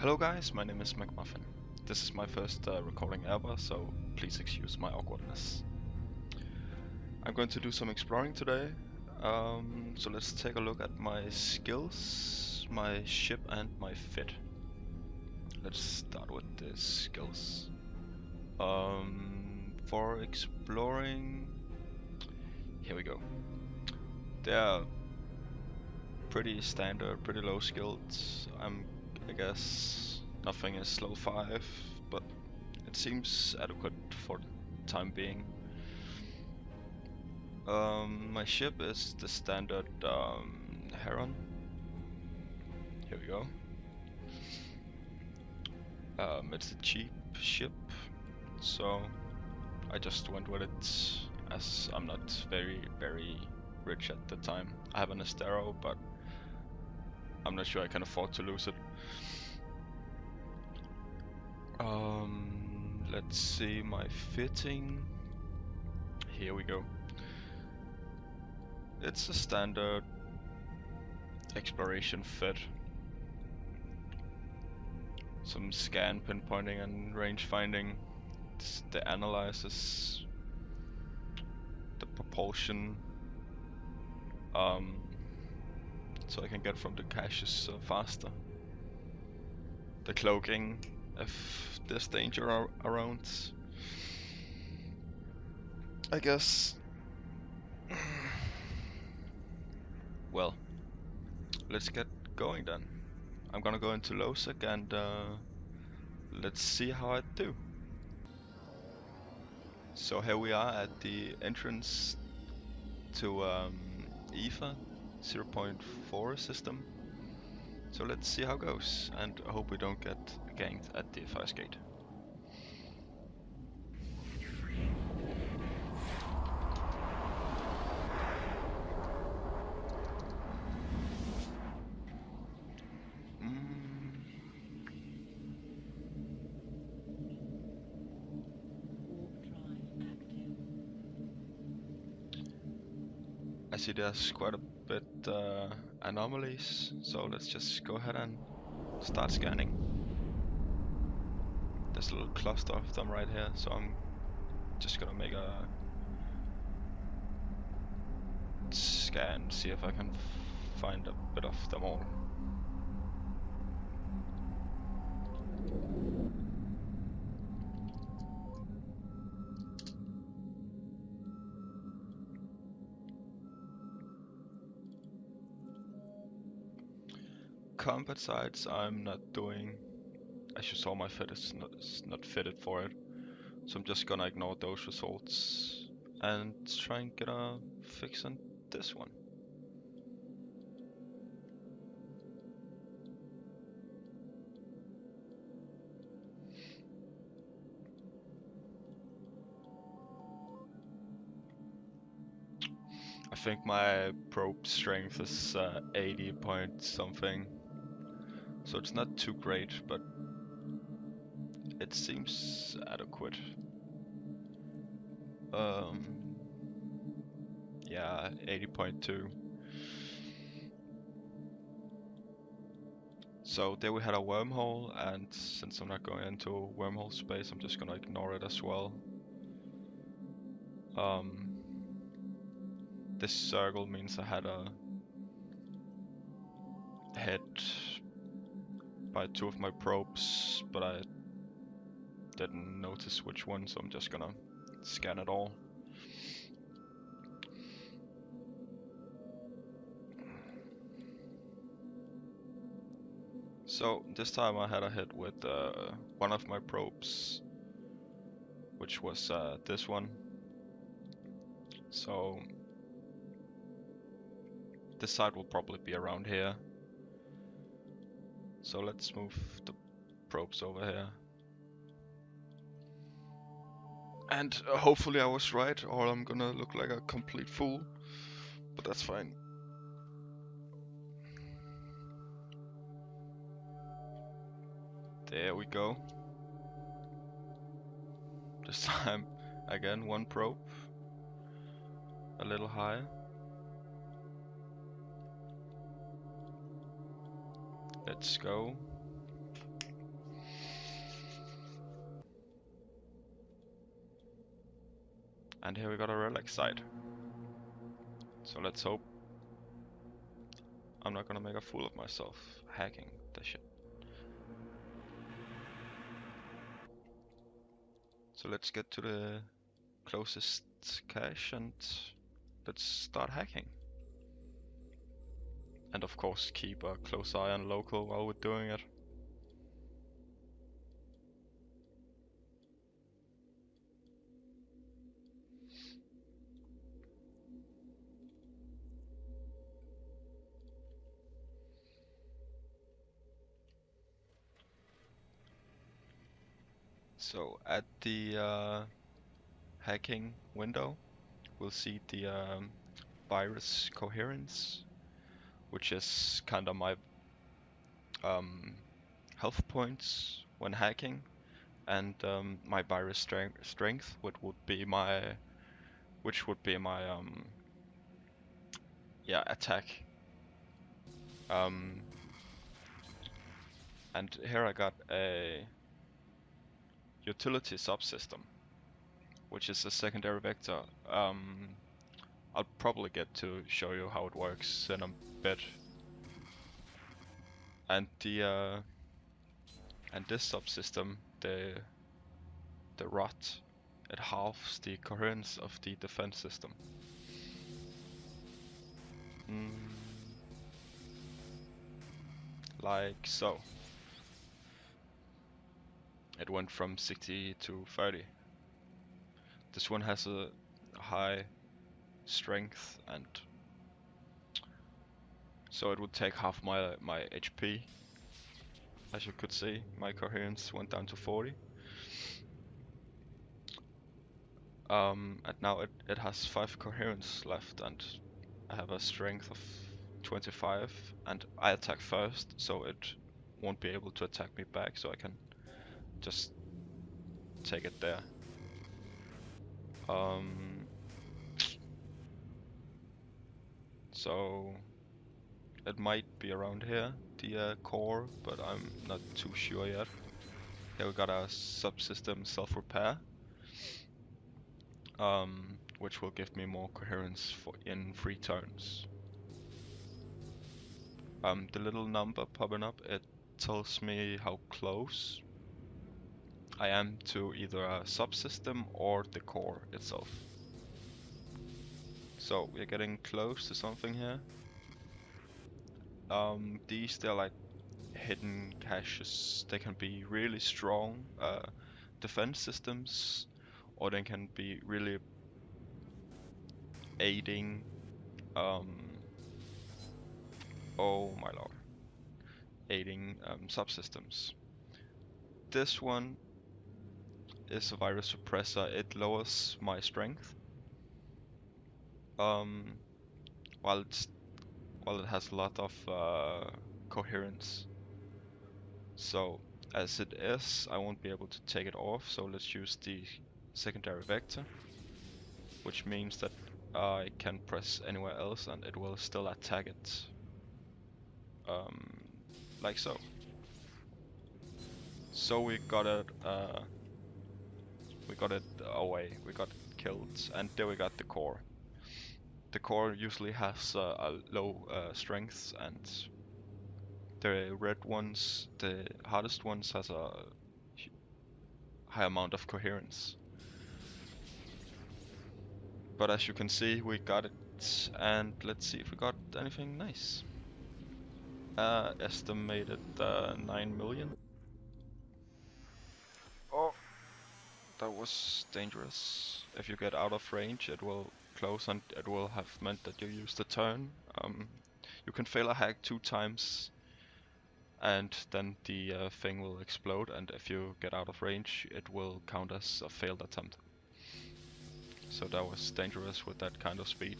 Hello guys, my name is McMuffin. This is my first recording ever, so please excuse my awkwardness. I'm going to do some exploring today, so let's take a look at my skills, my ship and my fit. Let's start with the skills. For exploring, here we go. They're pretty standard, pretty low skilled. I guess nothing is level 5, but it seems adequate for the time being. My ship is the standard Heron. Here we go. It's a cheap ship, so I just went with it as I'm not very rich at the time. I have an Astero, but I'm not sure I can afford to lose it. Let's see my fitting. Here we go. It's a standard exploration fit. Some scan, pinpointing and range finding. The analyzes the propulsion, so I can get from the caches faster. The cloaking if there's danger around. I guess. Well, let's get going then. I'm gonna go into Losec and let's see how I do. So here we are at the entrance to EvE 0.4 system. So let's see how it goes, and I hope we don't get ganked at the fire gate. I see there's quite a bit anomalies, so let's just go ahead and start scanning. There's a little cluster of them right here, so I'm just gonna make a scan, see if I can find a bit of them all. Combat sites I'm not doing. As you saw, my fit is not fitted for it, so I'm just gonna ignore those results and try and get a fix on this one. I think my probe strength is 80 point something, so it's not too great, but it seems adequate. Yeah, 80.2. So there we had a wormhole, and since I'm not going into wormhole space, I'm just gonna ignore it as well. This circle means I had a hit by 2 of my probes, but I didn't notice which one, so I'm just gonna scan it all. So this time I had a hit with one of my probes, which was this one. So this side will probably be around here. So let's move the probes over here. And hopefully I was right, or I'm gonna look like a complete fool, but that's fine. There we go. This time, again, one probe. A little higher. Let's go. And here we got a relic site. So let's hope I'm not gonna make a fool of myself hacking this shit. So let's get to the closest cache and let's start hacking. And of course keep a close eye on local while we're doing it. So at the hacking window, we'll see the virus coherence, which is kind of my um, health points when hacking, and my virus strength, which would be my yeah, attack. Um, and here I got a utility subsystem, which is a secondary vector. I'll probably get to show you how it works in a bit. And this subsystem, the rot, it halves the coherence of the defense system. Like so. It went from 60 to 30. This one has a high strength, and so it would take half my HP. As you could see, my coherence went down to 40. And now it has 5 coherence left, and I have a strength of 25, and I attack first, so it won't be able to attack me back, so I can just take it there. So it might be around here, the core, but I'm not too sure yet. Here we got a subsystem self-repair, which will give me more coherence in 3 turns. The little number popping up, it tells me how close I am to either a subsystem or the core itself. So we're getting close to something here. These, they're like hidden caches. They can be really strong defense systems, or they can be really aiding oh my lord, aiding subsystems. This one is a virus suppressor. It lowers my strength while it has a lot of coherence. So as it is, I won't be able to take it off, so let's use the secondary vector, which means that I can press anywhere else and it will still attack it. Like so. So we got it away, we got it killed, and there we got the core. The core usually has a low strength, and the red ones, the hardest ones, has a high amount of coherence. But as you can see, we got it, and let's see if we got anything nice. Estimated 9 million. Oh, that was dangerous. If you get out of range, it will close, and it will have meant that you used a turn. You can fail a hack 2 times, and then the thing will explode, and if you get out of range, it will count as a failed attempt. So that was dangerous with that kind of speed.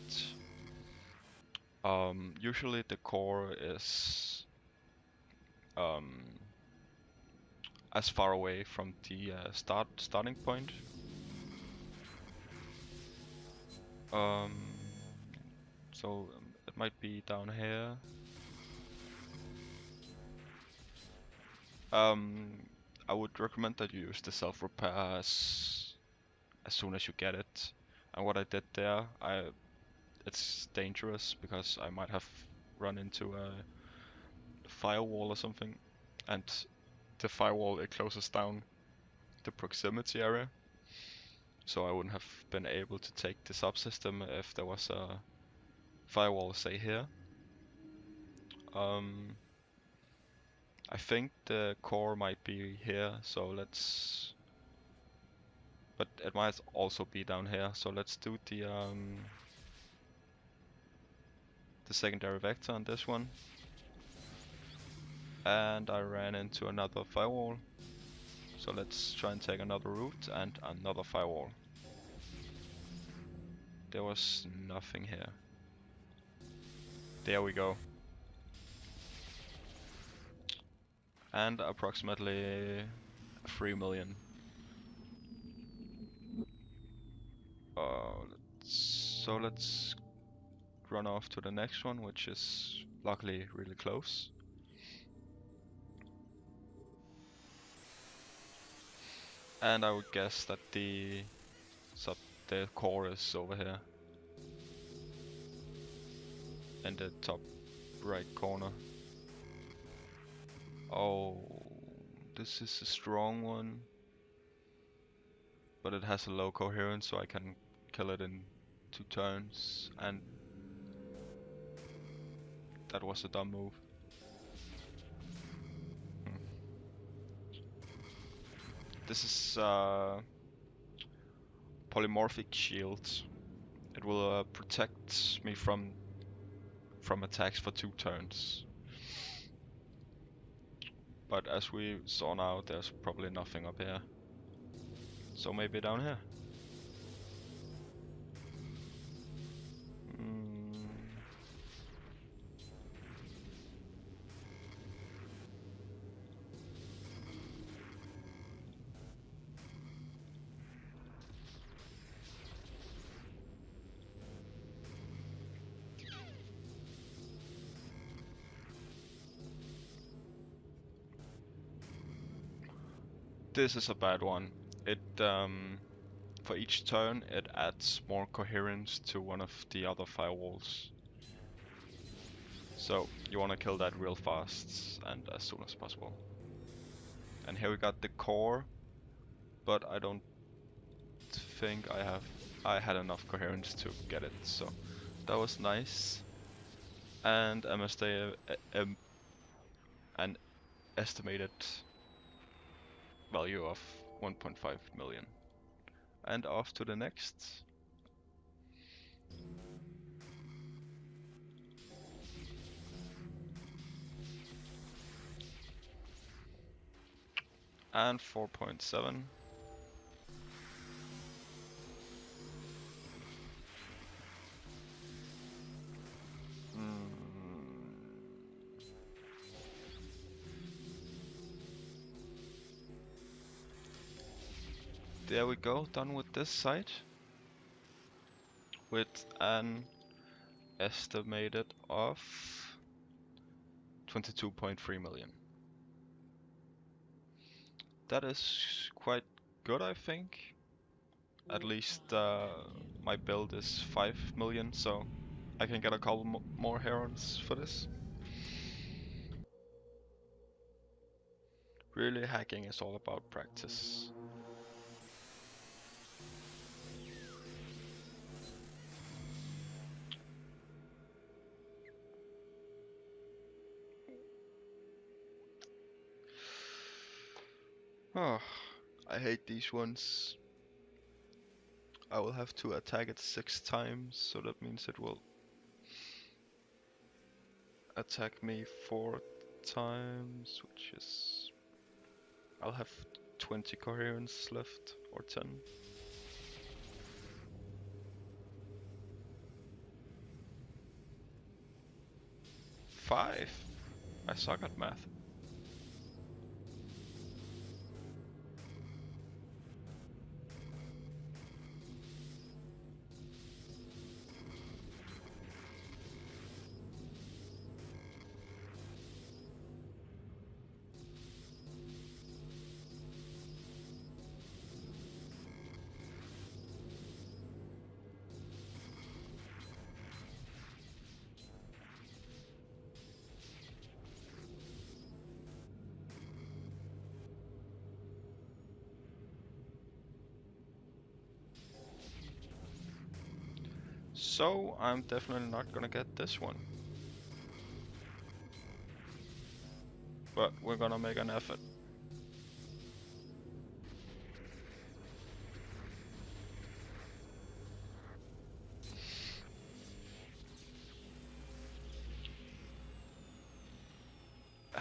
Usually the core is as far away from the starting point. So it might be down here. I would recommend that you use the self-repair as soon as you get it. And what I did there, it's dangerous because I might have run into a firewall or something, and the firewall, it closes down the proximity area, so I wouldn't have been able to take the subsystem if there was a firewall, say here. I think the core might be here, so but it might also be down here, so let's do the secondary vector on this one. And I ran into another firewall, so let's try and take another route and another firewall. There was nothing here. There we go. And approximately 3 million. So let's run off to the next one, which is luckily really close. And I would guess that the core is over here in the top right corner. Oh, this is a strong one, but it has a low coherence, so I can kill it in 2 turns, and that was a dumb move. This is polymorphic shield. It will protect me from attacks for 2 turns. But as we saw now, there's probably nothing up here. So maybe down here. This is a bad one. It for each turn it adds more coherence to one of the other firewalls. So you want to kill that real fast and as soon as possible. And here we got the core, but I don't think I had enough coherence to get it, so that was nice. And MSD an estimated value of 1.5 million. And off to the next. And 4.7. There we go, done with this site. With an estimated of 22.3 million. That is quite good, I think. At least my build is 5 million, so I can get a couple more herons for this. Really, hacking is all about practice. Oh, I hate these ones. I will have to attack it 6 times, so that means it will attack me 4 times, which is... I'll have 20 coherence left, or 10. 5? I suck at math. So I'm definitely not gonna get this one. But we're gonna make an effort.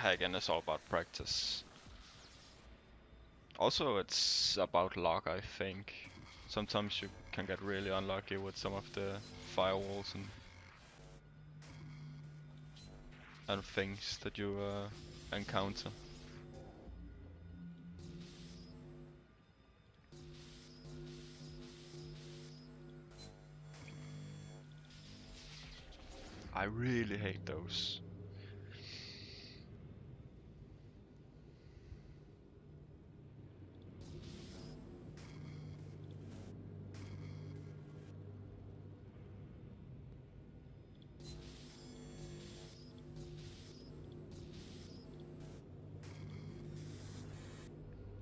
Again, it's all about practice. Also, it's about luck, I think. Sometimes you can get really unlucky with some of the firewalls and things that you encounter. I really hate those.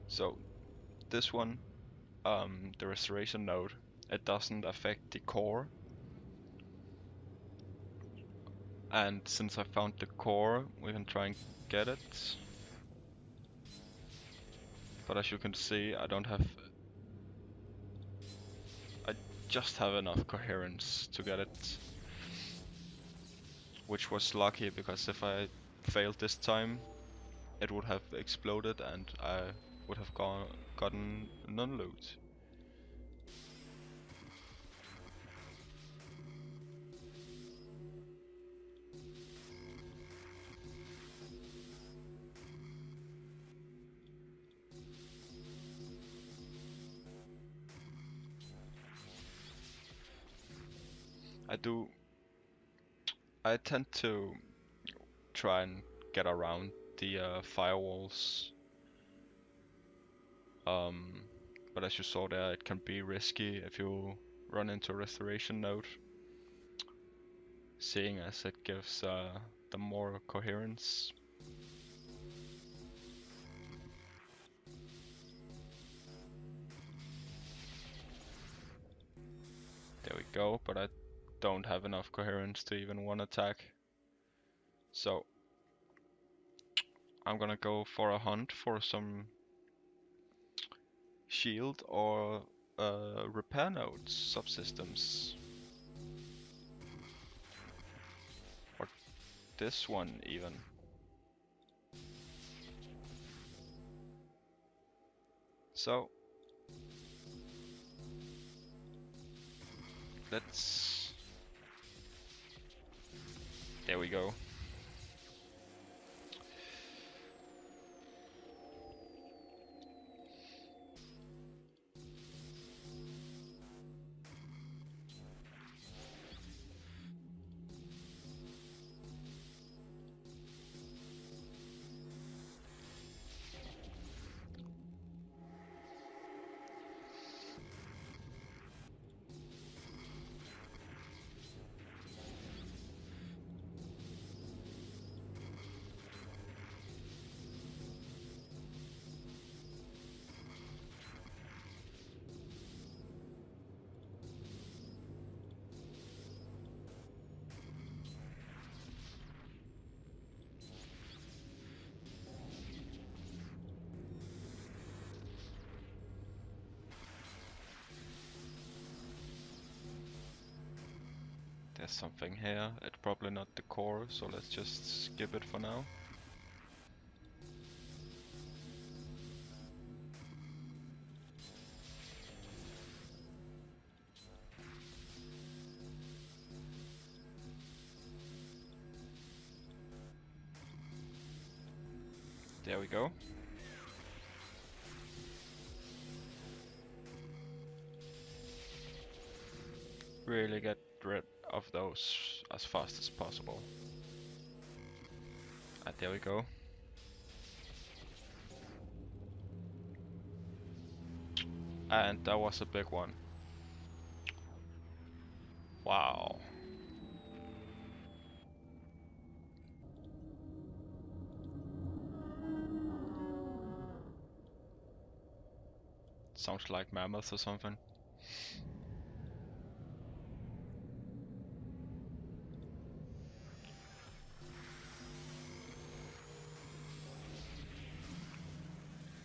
So this one, the restoration node, it doesn't affect the core. And since I found the core, we can try and get it. But as you can see, I just have enough coherence to get it. Which was lucky, because if I failed this time, it would have exploded and I would have gotten none loot. I tend to try and get around the firewalls. But as you saw there, it can be risky if you run into a restoration node, seeing as it gives them more coherence. There we go, but I don't have enough coherence to even one attack. So I'm gonna go for a hunt for some shield or repair nodes subsystems. Or this one even. So let's... There we go. There's something here. It's probably not the core, so let's just skip it for now. There we go. Really get rid of those as fast as possible. And there we go. And that was a big one. Wow. Sounds like mammoths or something.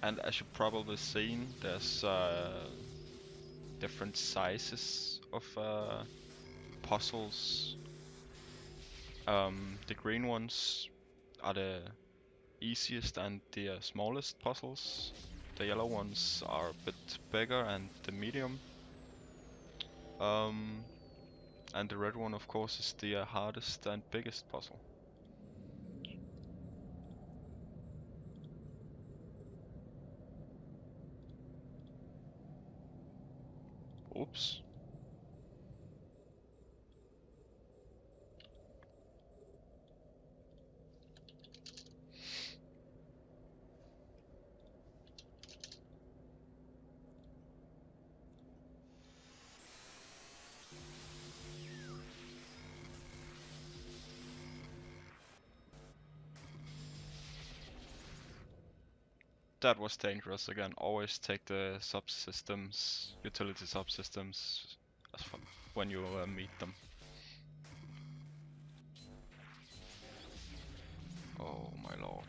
And as you've probably seen, there's different sizes of puzzles. The green ones are the easiest and the smallest puzzles. The yellow ones are a bit bigger and the medium. And the red one, of course, is the hardest and biggest puzzle. Oops. That was dangerous again. Always take the subsystems, utility subsystems, when you meet them. Oh my lord.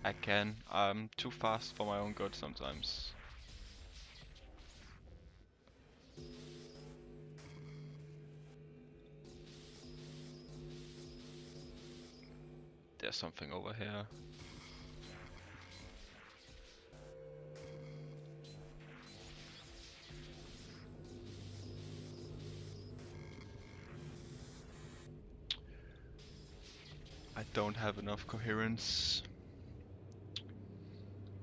Again, I'm too fast for my own good sometimes. There's something over here. I don't have enough coherence.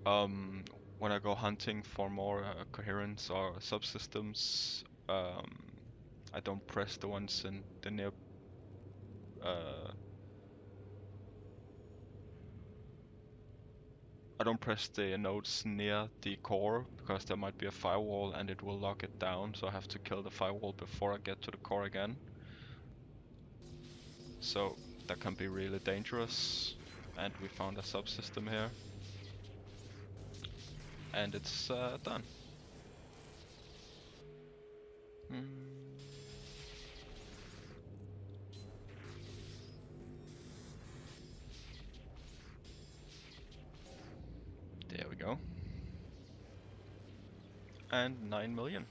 When I go hunting for more coherence or subsystems, I don't press the ones in the near. I don't press the nodes near the core because there might be a firewall and it will lock it down, so I have to kill the firewall before I get to the core again. So that can be really dangerous. And we found a subsystem here. And it's done. There we go. And 9 million.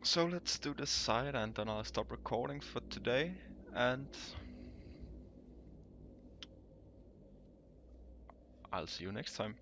So let's do this side and then I'll stop recording for today, and I'll see you next time.